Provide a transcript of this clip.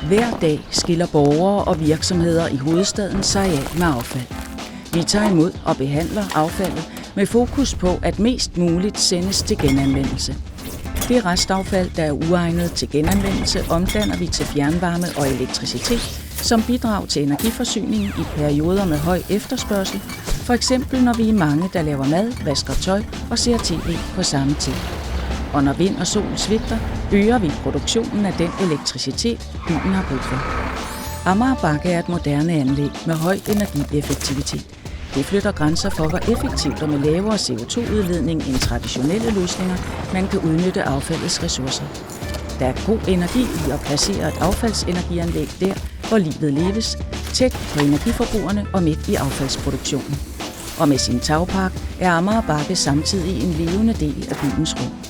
Hver dag skiller borgere og virksomheder i hovedstaden sig af med affald. Vi tager imod og behandler affaldet med fokus på, at mest muligt sendes til genanvendelse. Det restaffald, der er uegnet til genanvendelse, omdanner vi til fjernvarme og elektricitet som bidrag til energiforsyningen i perioder med høj efterspørgsel, for eksempel når vi er mange, der laver mad, vasker tøj og ser tv på samme tid. Og når vind og sol svigter, øger vi produktionen af den elektricitet, byen har brug for. Amager Bakke er et moderne anlæg med høj energieffektivitet. Det flytter grænser for, hvor effektivt og med lavere CO2-udledning end traditionelle løsninger, man kan udnytte affaldets ressourcer. Der er god energi i at placere et affaldsenergianlæg der, hvor livet leves, tæt på energiforbrugerne og midt i affaldsproduktionen. Og med sin tagpark er Amager Bakke samtidig en levende del af byens rum.